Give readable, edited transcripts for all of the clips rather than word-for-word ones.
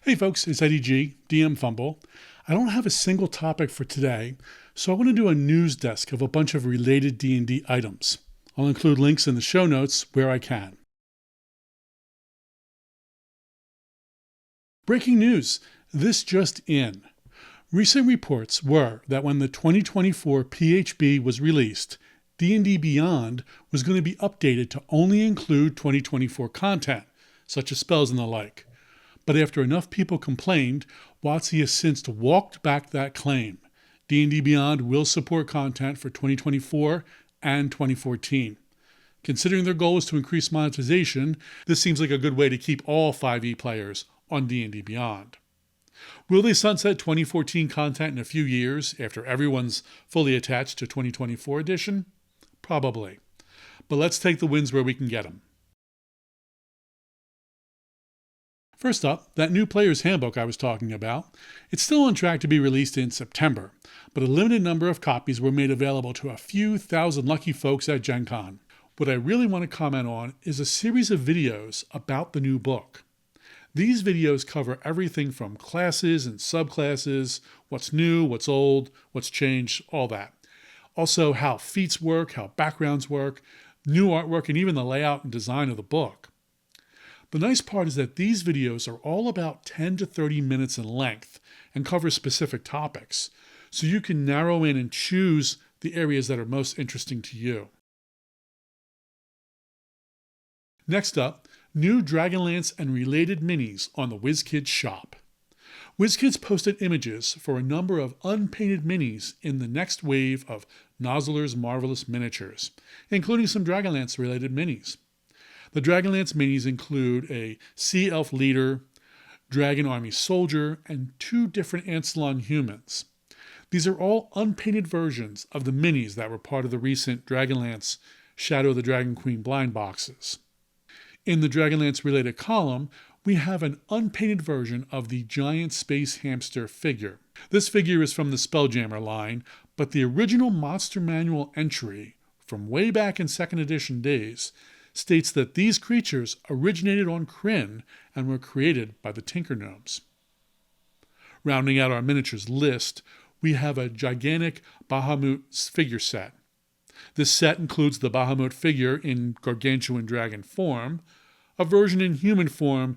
Hey folks, it's Eddie G, DM Fumble. I don't have a single topic for today, so I want to do a news desk of a bunch of related D&D items. I'll include links in the show notes where I can. Breaking news, this just in. Recent reports were that when the 2024 PHB was released, D&D Beyond was going to be updated to only include 2024 content, such as spells and the like. But after enough people complained, WotC has since walked back that claim. D&D Beyond will support content for 2024 and 2014. Considering their goal is to increase monetization, this seems like a good way to keep all 5e players on D&D Beyond. Will they sunset 2014 content in a few years after everyone's fully attached to 2024 edition? Probably. But let's take the wins where we can get them. First up, that new player's handbook I was talking about. It's still on track to be released in September, but a limited number of copies were made available to a few thousand lucky folks at Gen Con. What I really want to comment on is a series of videos about the new book. These videos cover everything from classes and subclasses, what's new, what's old, what's changed, all that. Also how feats work, how backgrounds work, new artwork, and even the layout and design of the book. The nice part is that these videos are all about 10 to 30 minutes in length and cover specific topics, so you can narrow in and choose the areas that are most interesting to you. Next up, new Dragonlance and related minis on the WizKids shop. WizKids posted images for a number of unpainted minis in the next wave of Nozzler's Marvelous Miniatures, including some Dragonlance related minis. The Dragonlance minis include a Sea Elf Leader, Dragon Army Soldier, and 2 different Ancelon humans. These are all unpainted versions of the minis that were part of the recent Dragonlance Shadow of the Dragon Queen blind boxes. In the Dragonlance related column, we have an unpainted version of the giant space hamster figure. This figure is from the Spelljammer line, but the original Monster Manual entry from way back in 2nd edition days states that these creatures originated on Krynn and were created by the Tinker Gnomes. Rounding out our miniatures list, we have a gigantic Bahamut figure set. This set includes the Bahamut figure in gargantuan dragon form, a version in human form,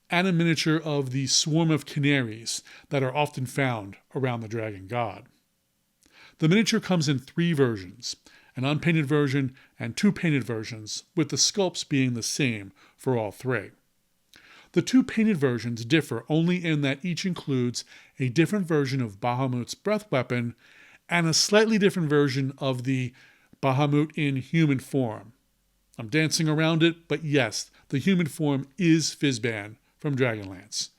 and a miniature of the swarm of canaries that are often found around the dragon god. The miniature comes in 3 versions, an unpainted version and 2 painted versions, with the sculpts being the same for all 3. The 2 painted versions differ only in that each includes a different version of Bahamut's breath weapon and a slightly different version of the Bahamut in human form. I'm dancing around it, but yes, the human form is Fizban from Dragonlance.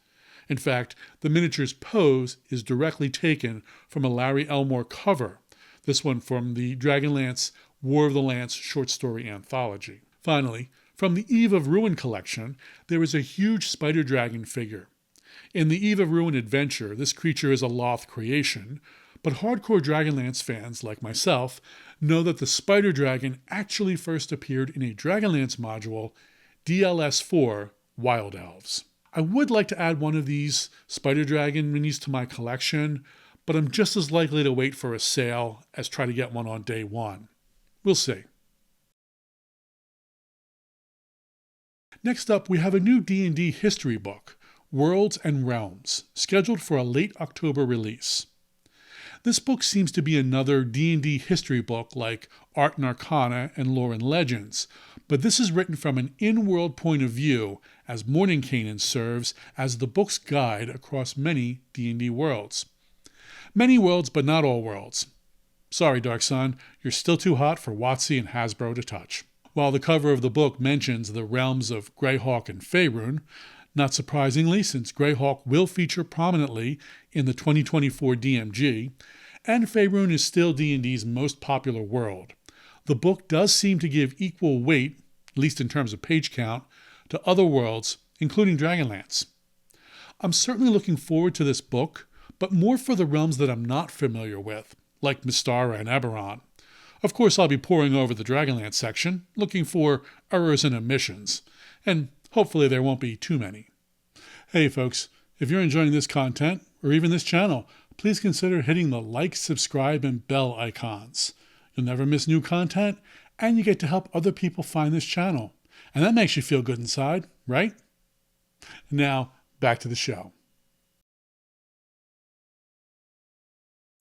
In fact, the miniature's pose is directly taken from a Larry Elmore cover, this one from the Dragonlance War of the Lance short story anthology. Finally, from the Eve of Ruin collection, there is a huge spider dragon figure. In the Eve of Ruin adventure, this creature is a Loth creation, but hardcore Dragonlance fans like myself know that the spider dragon actually first appeared in a Dragonlance module, DLS4 Wild Elves. I would like to add one of these spider dragon minis to my collection, but I'm just as likely to wait for a sale as try to get one on day one. We'll see. Next up, we have a new D&D history book, Worlds and Realms, scheduled for a late October release. This book seems to be another D&D history book like Art and Arcana and Lore and Legends, but this is written from an in-world point of view as Mordenkainen serves as the book's guide across many D&D worlds. Many worlds, but not all worlds. Sorry, Dark Sun, you're still too hot for WotC and Hasbro to touch. While the cover of the book mentions the realms of Greyhawk and Faerun, not surprisingly since Greyhawk will feature prominently in the 2024 DMG, and Faerun is still D&D's most popular world, the book does seem to give equal weight, at least in terms of page count, to other worlds, including Dragonlance. I'm certainly looking forward to this book, but more for the realms that I'm not familiar with, like Mystara and Eberron. Of course, I'll be poring over the Dragonlance section, looking for errors and omissions, and hopefully there won't be too many. Hey folks, If you're enjoying this content, or even this channel, please consider hitting the like, subscribe, and bell icons. You'll never miss new content, and you get to help other people find this channel. And that makes you feel good inside, right? Now, back to the show.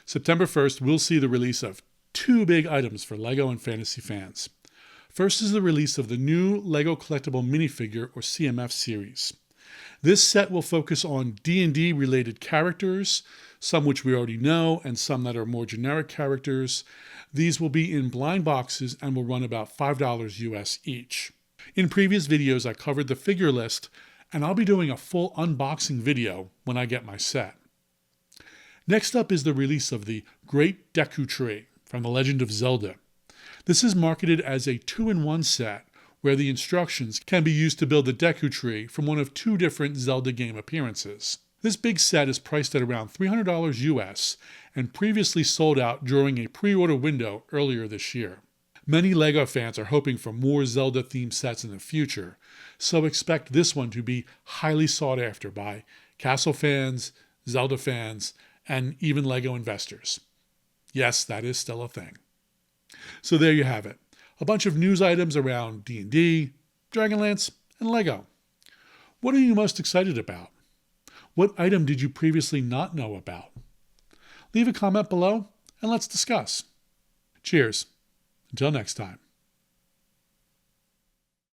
September 1st, we'll see the release of two big items for LEGO and fantasy fans. First is the release of the new LEGO Collectible Minifigure, or CMF series. This set will focus on D&D related characters, some which we already know and some that are more generic characters. These will be in blind boxes and will run about $5 US each. In previous videos I covered the figure list, and I'll be doing a full unboxing video when I get my set. Next up is the release of the Great Deku Tree from The Legend of Zelda. This is marketed as a 2-in-1 set where the instructions can be used to build the Deku Tree from one of two different Zelda game appearances. This big set is priced at around $300 US and previously sold out during a pre-order window earlier this year. Many LEGO fans are hoping for more Zelda-themed sets in the future, so expect this one to be highly sought after by Castle fans, Zelda fans, and even LEGO investors. Yes, that is still a thing. So there you have it. A bunch of news items around D&D, Dragonlance, and LEGO. What are you most excited about? What item did you previously not know about? Leave a comment below and let's discuss. Cheers. Until next time.